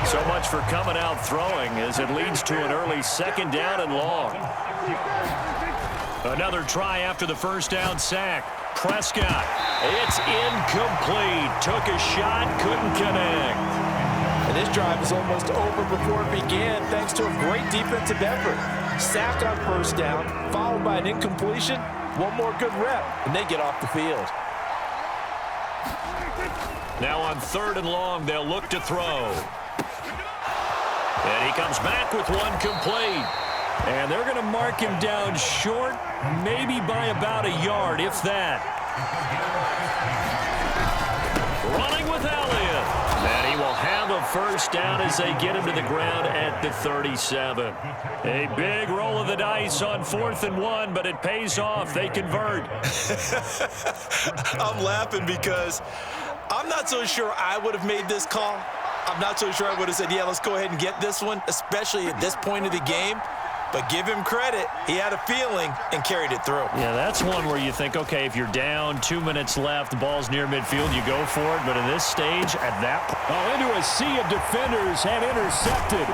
So much for coming out throwing as it leads to an early 2nd down and long. Another try after the first down sack. Prescott. It's incomplete. Took a shot, couldn't connect. And this drive is almost over before it began thanks to a great defensive effort. Sacked on first down, followed by an incompletion. One more good rep, and they get off the field. Now on 3rd and long, they'll look to throw. And he comes back with one complete. And they're going to mark him down short, maybe by about a yard, if that. Running with Elliott. And he will have a first down as they get him to the ground at the 37. A big roll of the dice on 4th and 1, but it pays off. They convert. I'm laughing because I'm not so sure I would have made this call. I'm not so sure I would have said, yeah, let's go ahead and get this one, especially at this point of the game. But give him credit. He had a feeling and carried it through. Yeah, that's one where you think, okay, if you're down, 2 minutes left, the ball's near midfield, you go for it. But in this stage, at that into a sea of defenders and intercepted.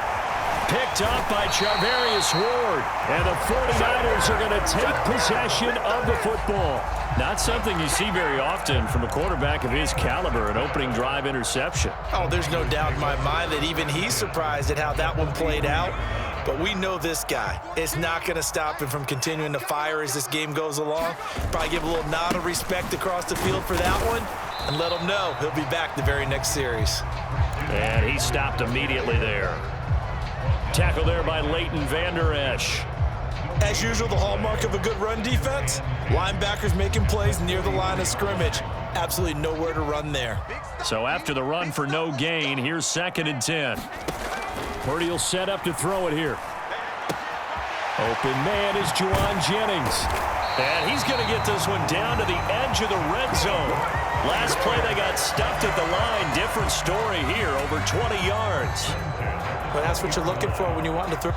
Picked up by Charvarius Ward. And the 49ers are going to take possession of the football. Not something you see very often from a quarterback of his caliber, an opening drive interception. Oh, there's no doubt in my mind that even he's surprised at how that one played out. But we know this guy. It's not going to stop him from continuing to fire as this game goes along. Probably give a little nod of respect across the field for that one and let him know he'll be back the very next series. And he stopped immediately there. Tackle there by Leighton Vander Esch. As usual, the hallmark of a good run defense, linebackers making plays near the line of scrimmage. Absolutely nowhere to run there. So after the run for no gain, here's 2nd and 10. Purdy will set up to throw it here. Open man is Juwan Jennings. And he's going to get this one down to the edge of the red zone. Last play they got stuffed at the line. Different story here, over 20 yards. Well, that's what you're looking for when you want to throw.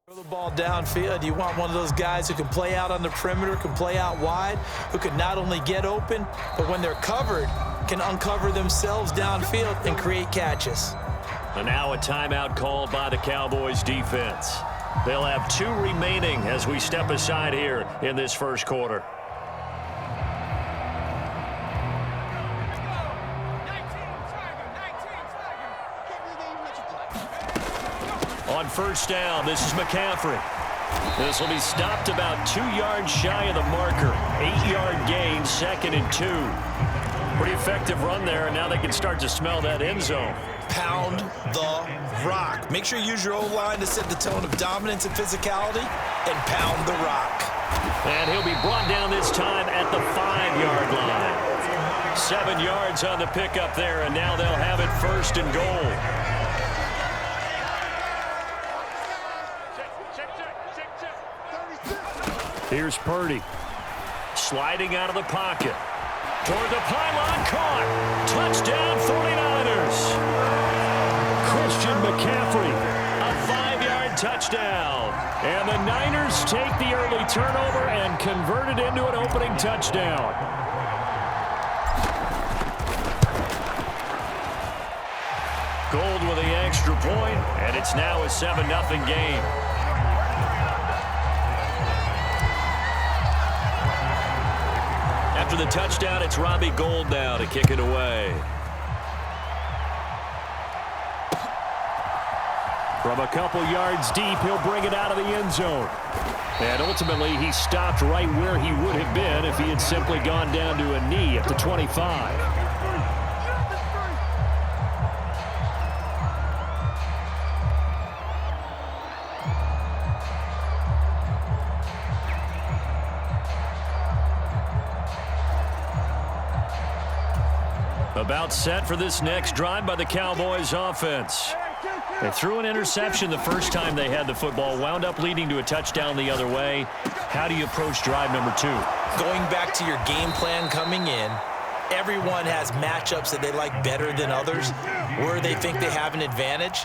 Throw the ball downfield. You want one of those guys who can play out on the perimeter, can play out wide, who can not only get open, but when they're covered, can uncover themselves downfield and create catches. And now a timeout called by the Cowboys defense. They'll have 2 remaining as we step aside here in this first quarter. On first down, this is McCaffrey. This will be stopped about 2 yards shy of the marker. 8-yard gain, 2nd and 2. Pretty effective run there, and now they can start to smell that end zone. Pound the rock. Make sure you use your O-line to set the tone of dominance and physicality, and pound the rock. And he'll be brought down this time at the 5-yard line. 7 yards on the pickup there, and now they'll have it 1st and goal. Here's Purdy. Sliding out of the pocket. Toward the pylon, caught. Touchdown, 49ers. Christian McCaffrey, a 5-yard touchdown. And the Niners take the early turnover and convert it into an opening touchdown. Gold with the extra point, and it's now a 7-0 game. After the touchdown, it's Robbie Gould now to kick it away. From a couple yards deep, he'll bring it out of the end zone. And ultimately, he stopped right where he would have been if he had simply gone down to a knee at the 25. About set for this next drive by the Cowboys offense. They threw an interception the first time they had the football, wound up leading to a touchdown the other way. How do you approach drive number 2? Going back to your game plan coming in, everyone has matchups that they like better than others, where they think they have an advantage.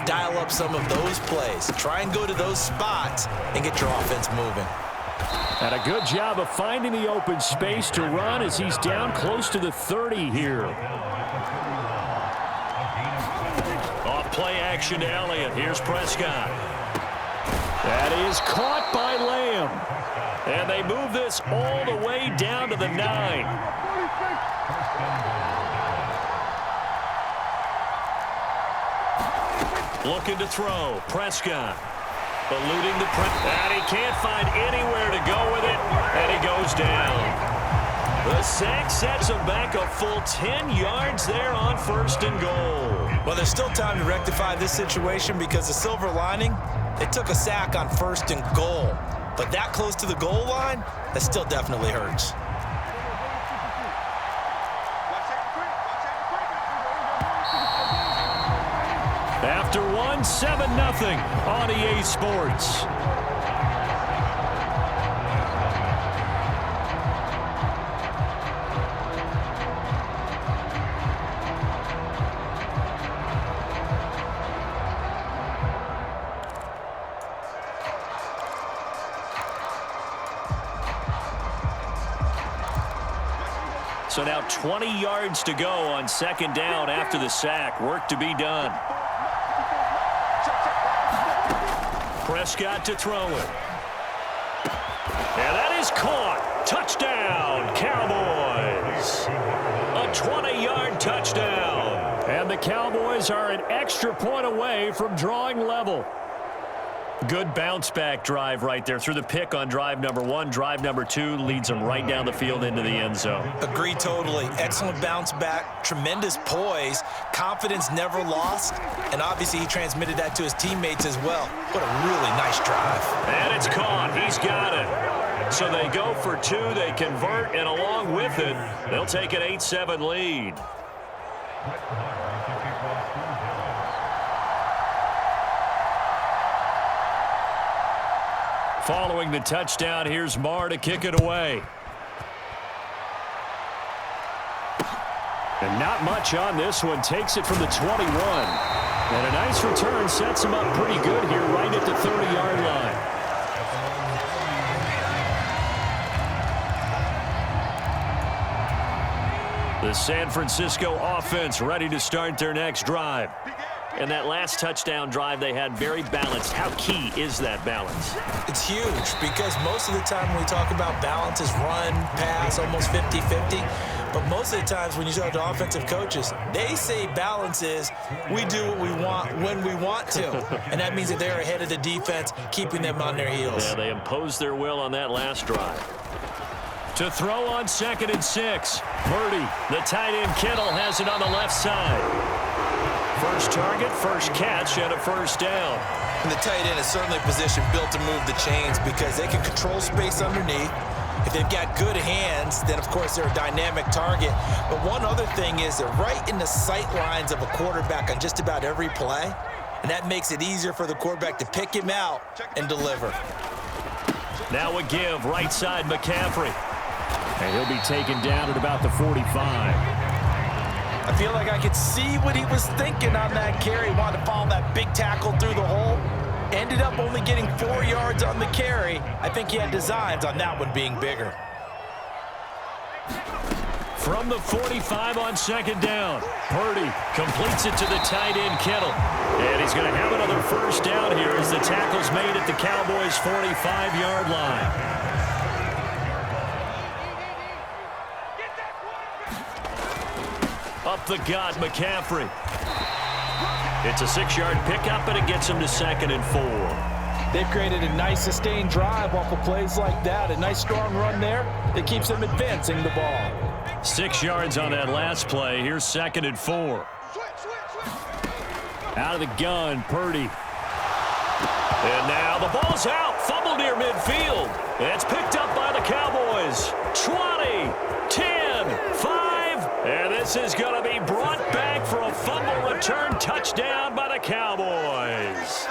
Dial up some of those plays. Try and go to those spots and get your offense moving. And a good job of finding the open space to run as he's down close to the 30 here. Off play action to Elliott. Here's Prescott. That is caught by Lamb. And they move this all the way down to the 9. Looking to throw. Prescott. Eluding the press. And he can't find anywhere to go with it. And he goes down. The sack sets him back a full 10 yards there on 1st and goal. Well, there's still time to rectify this situation because the silver lining, they took a sack on 1st and goal. But that close to the goal line, that still definitely hurts. After one, 7-0 on EA Sports. So now 20 yards to go on 2nd down after the sack. Work to be done. Prescott to throw it. And that is caught. Touchdown, Cowboys. A 20-yard touchdown. And the Cowboys are an extra point away from drawing level. Good bounce-back drive right there. Through the pick on drive number 1. Drive number 2 leads them right down the field into the end zone. Agree totally. Excellent bounce back. Tremendous poise. Confidence never lost. And obviously he transmitted that to his teammates as well. What a really nice drive. And it's caught. He's got it. So they go for 2. They convert, and along with it, they'll take an 8-7 lead. Following the touchdown, here's Marr to kick it away. And not much on this one. Takes it from the 21. And a nice return sets him up pretty good here right at the 30-yard line. The San Francisco offense ready to start their next drive. And that last touchdown drive they had very balanced. How key is that balance? It's huge because most of the time when we talk about balance is run, pass, almost 50-50. But most of the times when you talk to offensive coaches, they say balance is we do what we want when we want to. And that means that they're ahead of the defense, keeping them on their heels. Yeah, they imposed their will on that last drive. To throw on 2nd and 6. Purdy, the tight end Kittle, has it on the left side. First target, first catch, and a 1st down. And the tight end is certainly a position built to move the chains because they can control space underneath. If they've got good hands, then, of course, they're a dynamic target. But one other thing is they're right in the sight lines of a quarterback on just about every play. And that makes it easier for the quarterback to pick him out and deliver. Now a give, right side, McCaffrey. And he'll be taken down at about the 45. I feel like I could see what he was thinking on that carry. He wanted to follow that big tackle through the hole. Ended up only getting 4 yards on the carry. I think he had designs on that one being bigger. From the 45 on 2nd down. Purdy completes it to the tight end Kittle. And he's going to have another 1st down here as the tackle's made at the Cowboys' 45-yard line. Up the gut, McCaffrey. It's a 6-yard pickup, and it gets him to 2nd and 4. They've created a nice sustained drive off of plays like that. A nice strong run there that keeps them advancing the ball. 6 yards on that last play. Here's 2nd and 4. Out of the gun, Purdy. And now the ball's out. Fumble near midfield. It's picked up by the Cowboys. 20, 10, 5. And this is going to be brought back for a fumble return touchdown by the Cowboys.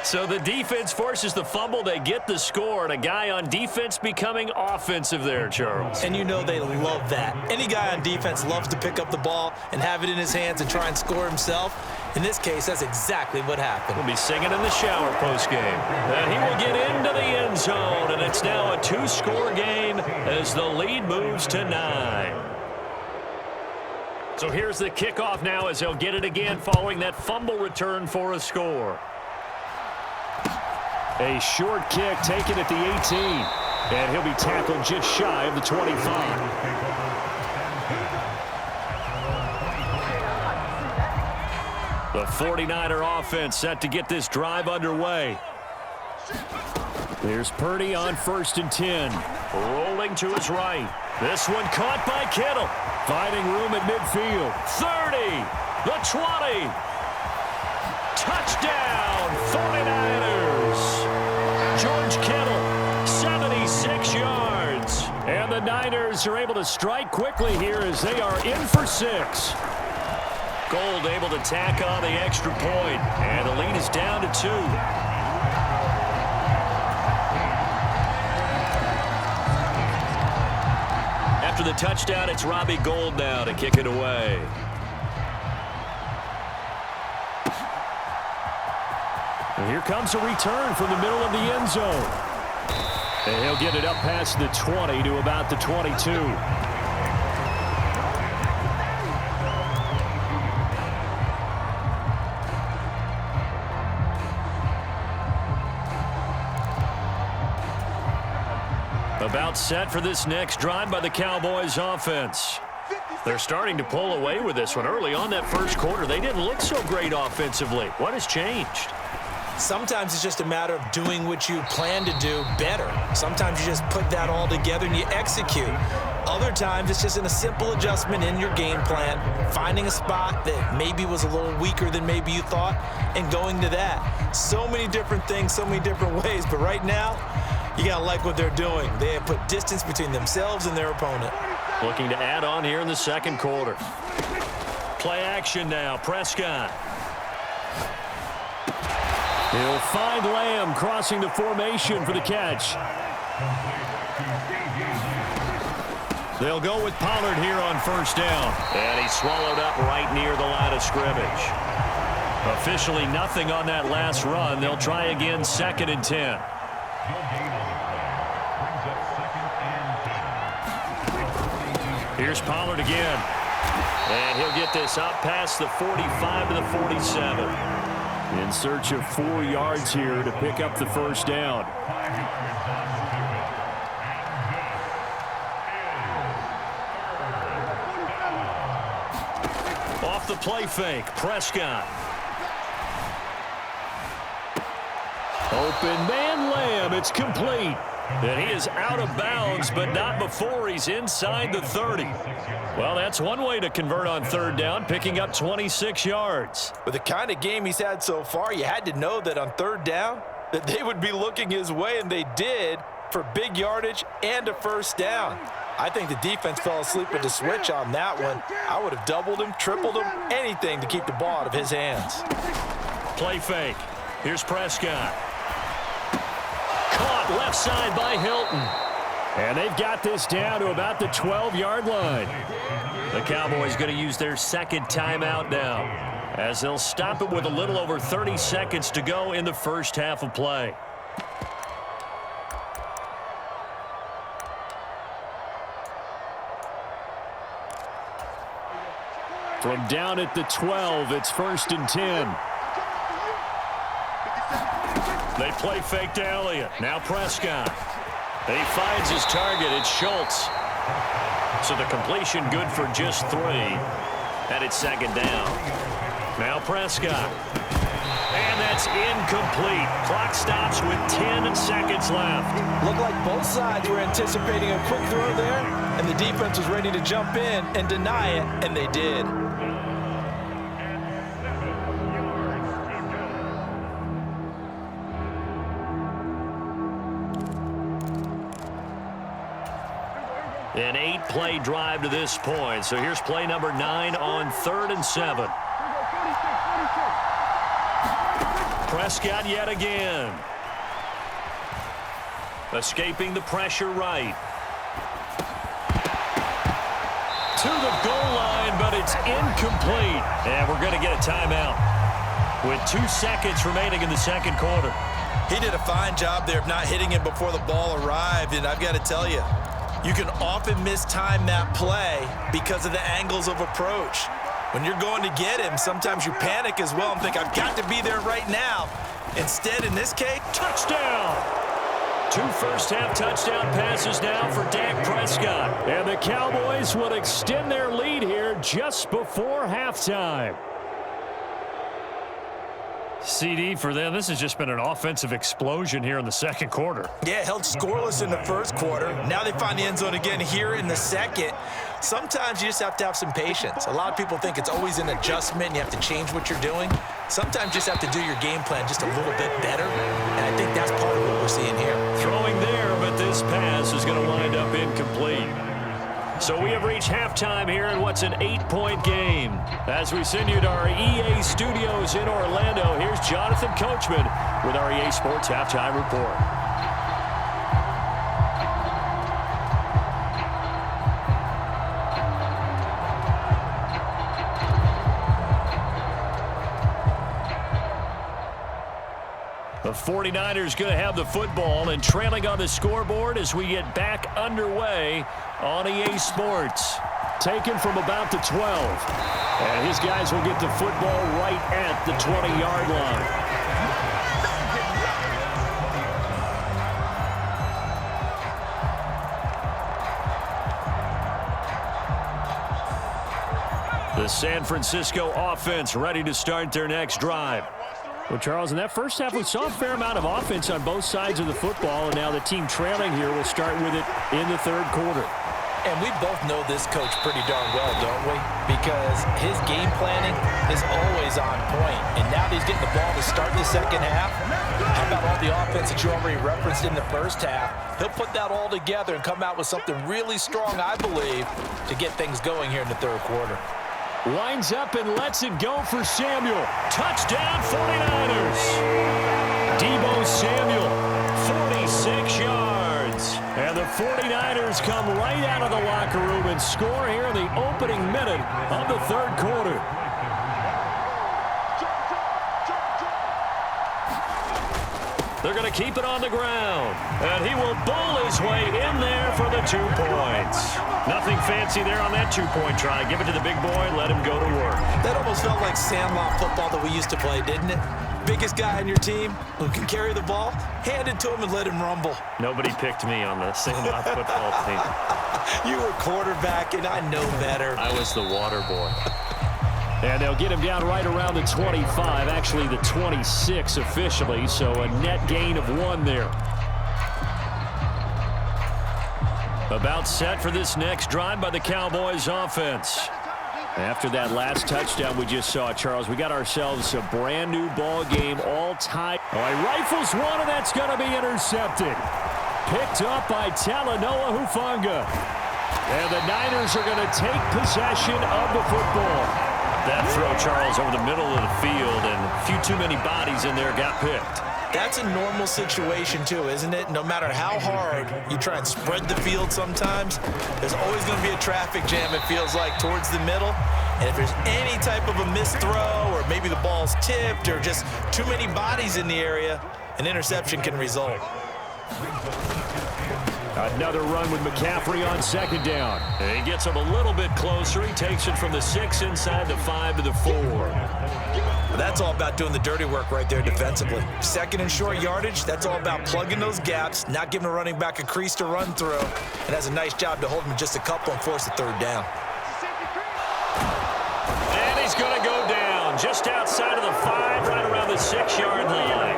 So the defense forces the fumble. They get the score, and a guy on defense becoming offensive there, Charles. And you know they love that. Any guy on defense loves to pick up the ball and have it in his hands and try and score himself. In this case, that's exactly what happened. We'll be singing in the shower postgame. And he will get into the end zone, and it's now a 2-score game as the lead moves to 9. So here's the kickoff now as they'll get it again following that fumble return for a score. A short kick taken at the 18. And he'll be tackled just shy of the 25. The 49er offense set to get this drive underway. There's Purdy on 1st and 10. Rolling to his right. This one caught by Kittle. Finding room at midfield. 30. The 20. Touchdown, 49ers. George Kittle, 76 yards. And the Niners are able to strike quickly here as they are in for 6. Gold able to tack on the extra point, and the lead is down to 2. After the touchdown, it's Robbie Gould now to kick it away. And here comes a return from the middle of the end zone. And he'll get it up past the 20 to about the 22. About set for this next drive by the Cowboys offense. They're starting to pull away with this one. Early on that first quarter, they didn't look so great offensively. What has changed? Sometimes it's just a matter of doing what you plan to do better. Sometimes you just put that all together and you execute. Other times it's just in a simple adjustment in your game plan, finding a spot that maybe was a little weaker than maybe you thought, and going to that. So many different things, so many different ways, but right now, you got to like what they're doing. They have put distance between themselves and their opponent. Looking to add on here in the second quarter. Play action now, Prescott. He'll find Lamb crossing the formation for the catch. They'll go with Pollard here on 1st down. And he's swallowed up right near the line of scrimmage. Officially nothing on that last run. They'll try again 2nd and 10. Here's Pollard again. And he'll get this up past the 45 to the 47. In search of 4 yards here to pick up the 1st down. Off the play fake, Prescott. Open man Lamb, it's complete. And he is out of bounds, but not before he's inside the 30. Well, that's one way to convert on 3rd down, picking up 26 yards. With the kind of game he's had so far, you had to know that on 3rd down, that they would be looking his way, and they did, for big yardage and a 1st down. I think the defense fell asleep at the switch on that one. I would have doubled him, tripled him, anything to keep the ball out of his hands. Play fake. Here's Prescott. Caught left side by Hilton. And they've got this down to about the 12-yard line. The Cowboys going to use their 2nd timeout now, as they'll stop it with a little over 30 seconds to go in the first half of play. From down at the 12, it's 1st and 10. They play fake to Elliott. Now Prescott. He finds his target. It's Schultz. So the completion good for just 3. And it's 2nd down. Now Prescott. And that's incomplete. Clock stops with 10 seconds left. Looked like both sides were anticipating a quick throw there, and the defense was ready to jump in and deny it, and they did. An 8-play drive to this point. So here's play number 9 on 3rd and 7. Prescott yet again. Escaping the pressure right. To the goal line, but it's incomplete. And we're going to get a timeout with 2 seconds remaining in the second quarter. He did a fine job there of not hitting him before the ball arrived, and I've got to tell you, you can often mistime that play because of the angles of approach. When you're going to get him, sometimes you panic as well and think, I've got to be there right now. Instead, in this case, touchdown! 2 first-half touchdown passes now for Dak Prescott. And the Cowboys will extend their lead here just before halftime. CD for them, this has just been an offensive explosion here in the second quarter. Yeah, held scoreless in the first quarter. Now they find the end zone again here in the second. Sometimes you just have to have some patience. A lot of people think it's always an adjustment and you have to change what you're doing. Sometimes you just have to do your game plan just a little bit better, and I think that's part of what we're seeing here. Throwing there, but this pass is going to wind up incomplete. So we have reached halftime here in what's an 8-point game. As we send you to our EA studios in Orlando, here's Jonathan Coachman with our EA Sports Halftime Report. The 49ers going to have the football and trailing on the scoreboard as we get back underway on EA Sports. Taken from about the 12. And his guys will get the football right at the 20-yard line. The San Francisco offense ready to start their next drive. Well, Charles, in that first half, we saw a fair amount of offense on both sides of the football, and now the team trailing here will start with it in the third quarter. And we both know this coach pretty darn well, don't we? Because his game planning is always on point. And now that he's getting the ball to start the second half, how about all the offense that you already referenced in the first half? He'll put that all together and come out with something really strong, I believe, to get things going here in the third quarter. Lines up and lets it go for Samuel. Touchdown, 49ers. Deebo Samuel, 46 yards. And the 49ers come right out of the locker room and score here in the opening minute of the third quarter. They're going to keep it on the ground. And he will bowl his way in there for the 2 points. Nothing fancy there on that 2-point try. Give it to the big boy, let him go to work. That almost felt like Sandlot football that we used to play, didn't it? Biggest guy on your team who can carry the ball, hand it to him and let him rumble. Nobody picked me on the Sandlot football team. You were quarterback, and I know better. I was the water boy. And they'll get him down right around the 25, actually the 26 officially, so a net gain of 1 there. About set for this next drive by the Cowboys offense. After that last touchdown we just saw, Charles, we got ourselves a brand new ball game, all tied. Oh, he rifles one, and that's going to be intercepted. Picked up by Talanoa Hufanga. And the Niners are going to take possession of the football. That throw, Charles, over the middle of the field, and a few too many bodies in there got picked. That's a normal situation, too, isn't it? No matter how hard you try and spread the field sometimes, there's always going to be a traffic jam, it feels like, towards the middle. And if there's any type of a missed throw, or maybe the ball's tipped, or just too many bodies in the area, an interception can result. Another run with McCaffrey on second down. And he gets him a little bit closer. He takes it from the 6 inside the 5 to the 4. That's all about doing the dirty work right there defensively. Second and short yardage, that's all about plugging those gaps, not giving a running back a crease to run through, and has a nice job to hold him just a couple and force the third down. And he's going to go down just outside of the 5, right around the 6-yard line.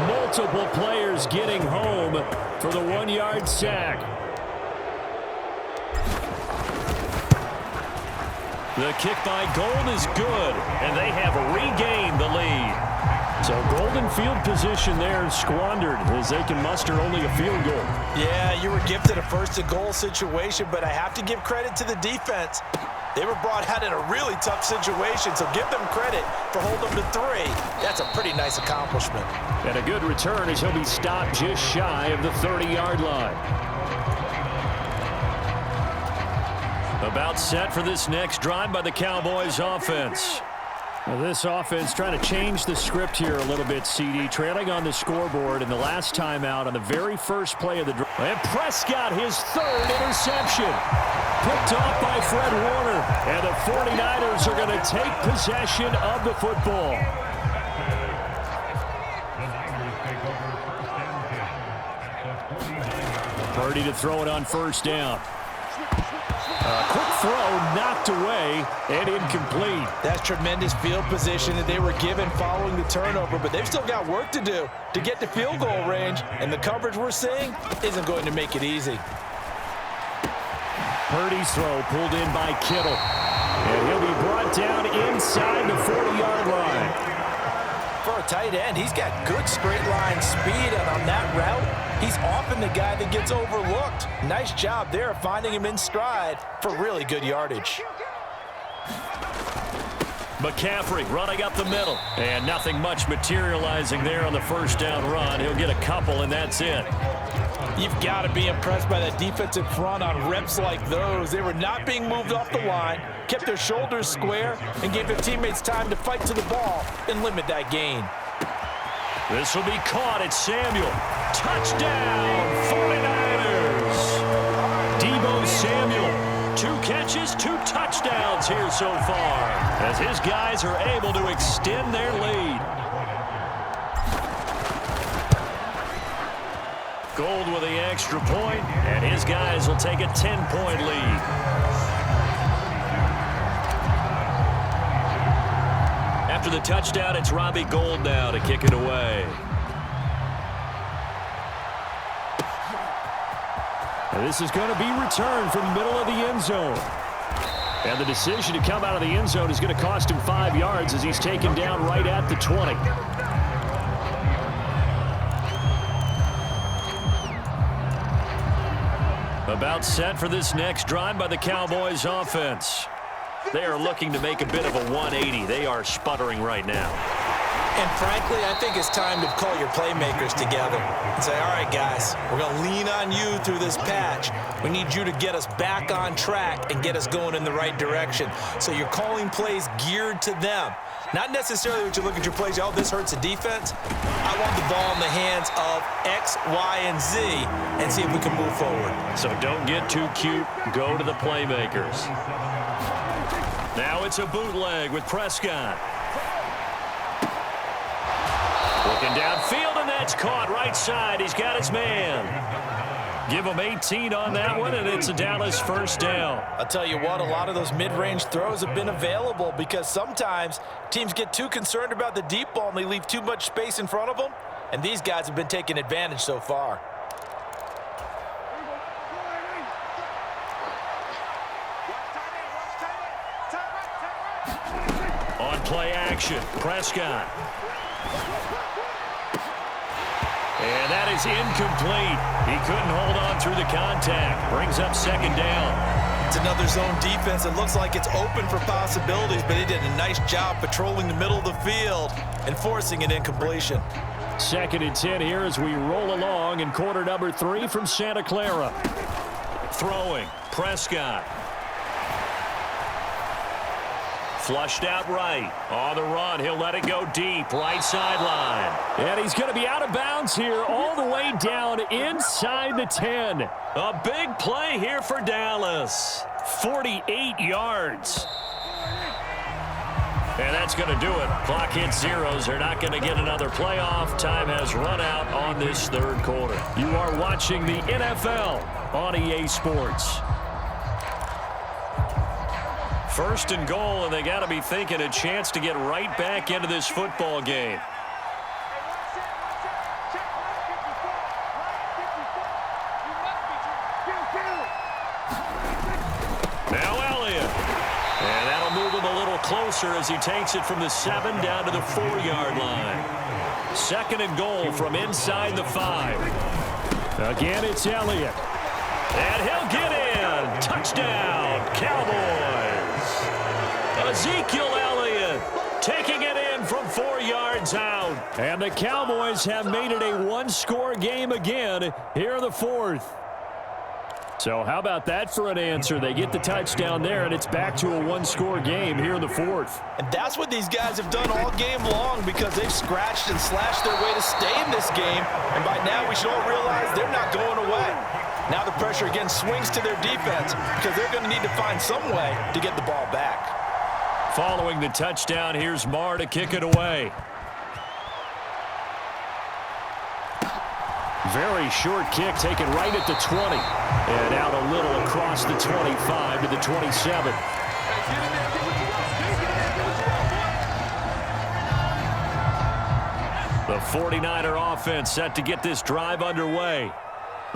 Multiple players getting home for the 1-yard sack. The kick by Gold is good, and they have regained the lead. So golden field position there squandered as they can muster only a field goal. Yeah, you were gifted a first-and-goal situation, but I have to give credit to the defense. They were brought out in a really tough situation, so give them credit for holding them to 3. That's a pretty nice accomplishment. And a good return as he'll be stopped just shy of the 30-yard line. About set for this next drive by the Cowboys offense. Now this offense trying to change the script here a little bit, CD. Trailing on the scoreboard in the last timeout on the very first play of the drive. And Prescott, his 3rd interception. Picked off by Fred Warner. And the 49ers are going to take possession of the football. Purdy to throw it on first down. Quick throw knocked away and incomplete. That's tremendous field position that they were given following the turnover, but they've still got work to do to get to field goal range, and the coverage we're seeing isn't going to make it easy. Purdy's throw pulled in by Kittle, and he'll be brought down inside the 40-yard line. For a tight end, he's got good straight line speed, and on that route, he's often the guy that gets overlooked. Nice job there of finding him in stride for really good yardage. McCaffrey running up the middle, and nothing much materializing there on the first down run. He'll get a couple, and that's it. You've got to be impressed by that defensive front on reps like those. They were not being moved off the line, kept their shoulders square, and gave their teammates time to fight to the ball and limit that gain. This will be caught. It's Samuel. Touchdown, 49ers. Deebo Samuel. 2 catches, 2 touchdowns here so far, as his guys are able to extend their lead. Gold with the extra point, and his guys will take a 10-point lead. After the touchdown, it's Robbie Gould now to kick it away. And this is going to be returned from the middle of the end zone. And the decision to come out of the end zone is going to cost him 5 yards as he's taken down right at the 20. About set for this next drive by the Cowboys offense. They are looking to make a bit of a 180. They are sputtering right now. And frankly, I think it's time to call your playmakers together and say, all right, guys, we're going to lean on you through this patch. We need you to get us back on track and get us going in the right direction. So you're calling plays geared to them. Not necessarily what you look at your plays, oh, this hurts the defense. I want the ball in the hands of X, Y, and Z and see if we can move forward. So don't get too cute. Go to the playmakers. Now it's a bootleg with Prescott. Looking downfield, and that's caught right side. He's got his man. Give him 18 on that one, and it's a Dallas first down. I'll tell you what, a lot of those mid-range throws have been available because sometimes teams get too concerned about the deep ball and they leave too much space in front of them, and these guys have been taking advantage so far. On play action, Prescott. And that is incomplete. He couldn't hold on through the contact. Brings up second down. It's another zone defense. It looks like it's open for possibilities, but he did a nice job patrolling the middle of the field and forcing an incompletion. 2nd and 10 here as we roll along in quarter number 3 from Santa Clara. Throwing, Prescott. Flushed out right. On the run, he'll let it go deep, right sideline. And he's going to be out of bounds here all the way down inside the 10. A big play here for Dallas. 48 yards. And that's going to do it. Clock hits zeros. They're not going to get another playoff. Time has run out on this third quarter. You are watching the NFL on EA Sports. 1st and goal, and they got to be thinking a chance to get right back into this football game. Now Elliott. And that'll move him a little closer closer as he takes it from the 7 down to the 4-yard line. 2nd and goal from inside the 5. Again, it's Elliott. And he'll get in. Touchdown, Cowboys. Ezekiel Elliott taking it in from 4 yards out. And the Cowboys have made it a one-score game again here in the 4th. So how about that for an answer? They get the touchdown there, and it's back to a one-score game here in the 4th. And that's what these guys have done all game long because they've scratched and slashed their way to stay in this game. And by now we should all realize they're not going away. Now the pressure again swings to their defense because they're going to need to find some way to get the ball back. Following the touchdown, here's Marr to kick it away. Very short kick taken right at the 20. And out a little across the 25 to the 27. The 49er offense set to get this drive underway.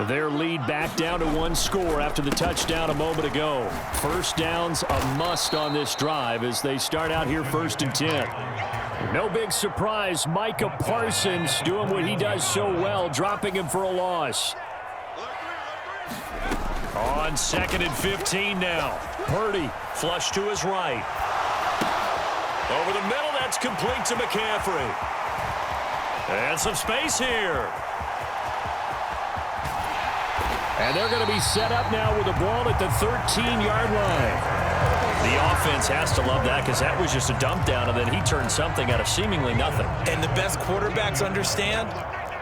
Their lead back down to one score after the touchdown a moment ago. First down's a must on this drive as they start out here 1st and 10. No big surprise, Micah Parsons doing what he does so well, dropping him for a loss. On 2nd and 15 now. Purdy flush to his right. Over the middle, that's complete to McCaffrey. And some space here. And they're going to be set up now with the ball at the 13-yard line. The offense has to love that because that was just a dump down, and then he turned something out of seemingly nothing. And the best quarterbacks understand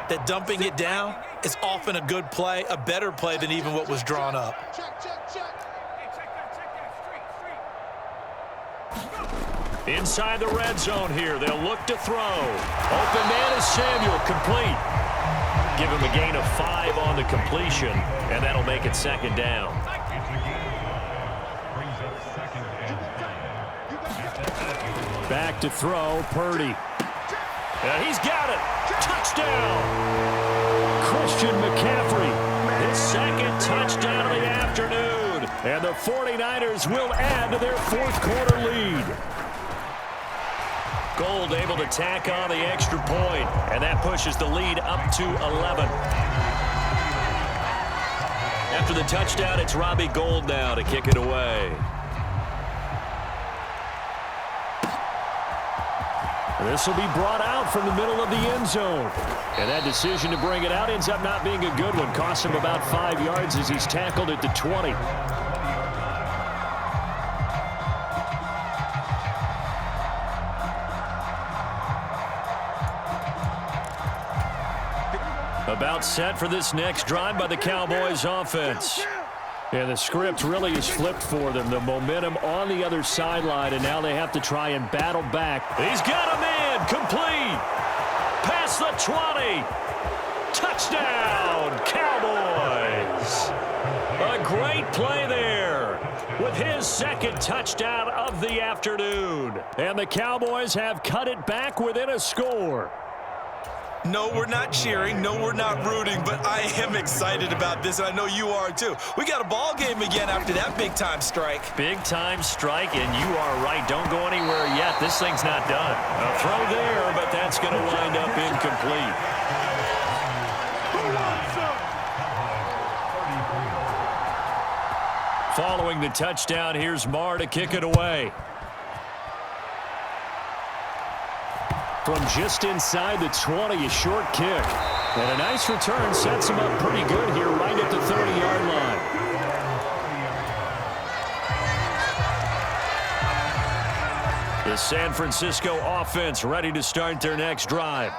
that dumping it down is often a good play, a better play than even what was drawn up. Inside the red zone here, they'll look to throw. Open man is Samuel, complete. Give him a gain of 5 on the completion, and that'll make it 2nd down. Back to throw, Purdy. And he's got it. Touchdown. Christian McCaffrey, his 2nd touchdown of the afternoon. And the 49ers will add to their 4th quarter lead. Gold able to tack on the extra point, and that pushes the lead up to 11. After the touchdown, it's Robbie Gould now to kick it away. This will be brought out from the middle of the end zone. And that decision to bring it out ends up not being a good one. Costs him about 5 yards as he's tackled at the 20. About set for this next drive by the Cowboys offense. And the script really is flipped for them. The momentum on the other sideline, and now they have to try and battle back. He's got him in. Complete. Past the 20. Touchdown, Cowboys. A great play there with his 2nd touchdown of the afternoon. And the Cowboys have cut it back within a score. No, we're not cheering. No, we're not rooting, but I am excited about this, and I know you are too. We got a ball game again after that big-time strike. Big-time strike, and you are right. Don't go anywhere yet. This thing's not done. A throw there, but that's going to wind up incomplete. Following the touchdown, here's Marr to kick it away. From just inside the 20, a short kick. And a nice return sets him up pretty good here right at the 30-yard line. The San Francisco offense ready to start their next drive.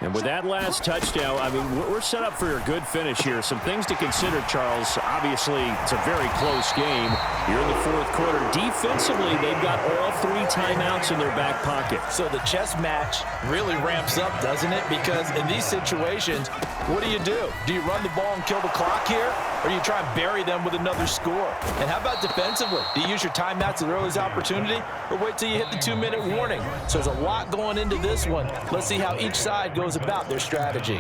And with that last touchdown, I mean, we're set up for a good finish here. Some things to consider, Charles. Obviously, it's a very close game. You're in the 4th quarter. Defensively, they've got all 3 timeouts in their back pocket. So the chess match really ramps up, doesn't it? Because in these situations, what do? Do you run the ball and kill the clock here? Or do you try and bury them with another score? And how about defensively? Do you use your timeouts at the earliest opportunity? Or wait till you hit the 2-minute warning? So there's a lot going into this one. Let's see how each side goes about their strategy.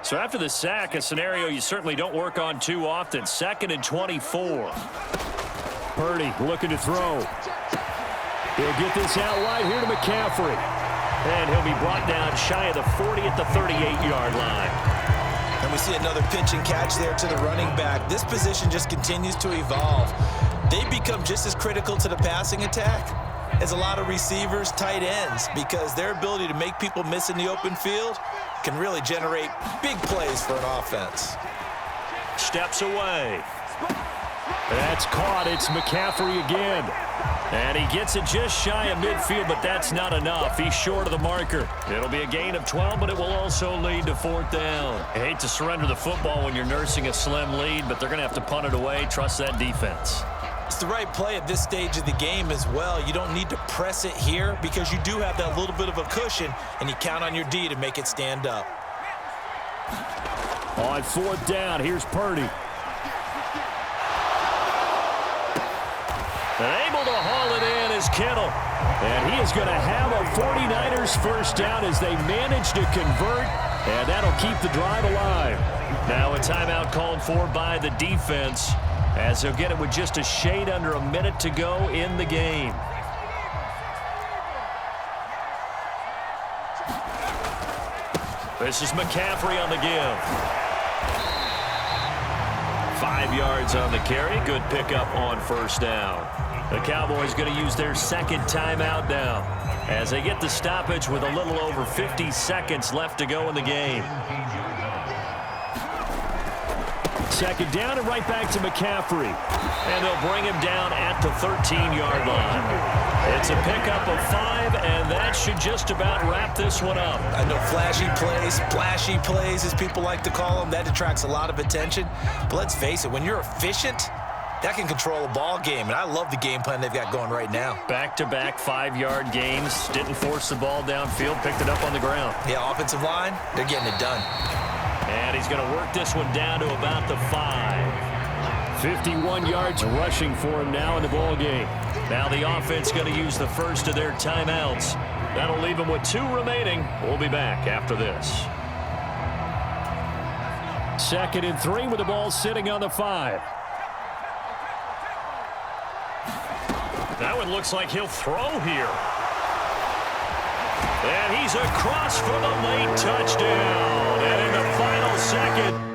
So after the sack, a scenario you certainly don't work on too often. 2nd and 24. Purdy looking to throw. He'll get this out wide here to McCaffrey. And he'll be brought down shy of the 40 at the 38-yard line. And we see another pitch and catch there to the running back. This position just continues to evolve. They become just as critical to the passing attack as a lot of receivers, tight ends, because their ability to make people miss in the open field can really generate big plays for an offense. Steps away. That's caught. It's McCaffrey again. And he gets it just shy of midfield, but that's not enough. He's short of the marker. It'll be a gain of 12, but it will also lead to 4th down. I hate to surrender the football when you're nursing a slim lead, but they're going to have to punt it away. Trust that defense. It's the right play at this stage of the game as well. You don't need to press it here because you do have that little bit of a cushion, and you count on your D to make it stand up. On 4th down, here's Purdy. And able to haul it in is Kittle. And he is going to have a 49ers first down as they manage to convert, and that'll keep the drive alive. Now a timeout called for by the defense, as they'll get it with just a shade under a minute to go in the game. This is McCaffrey on the give. 5 yards on the carry. Good pickup on first down. The Cowboys going to use their 2nd timeout now as they get the stoppage with a little over 50 seconds left to go in the game. 2nd down and right back to McCaffrey. And they'll bring him down at the 13-yard line. It's a pickup of 5, and that should just about wrap this one up. I know flashy plays, splashy plays, as people like to call them, that attracts a lot of attention. But let's face it, when you're efficient, that can control a ball game, and I love the game plan they've got going right now. Back-to-back 5-yard gains. Didn't force the ball downfield, picked it up on the ground. Yeah, offensive line, they're getting it done. And he's going to work this one down to about the 5. 51 yards rushing for him now in the ball game. Now the offense going to use the first of their timeouts. That'll leave them with 2 remaining. We'll be back after this. 2nd and 3 with the ball sitting on the 5. That one looks like he'll throw here. And he's across for the late touchdown. And in the final second,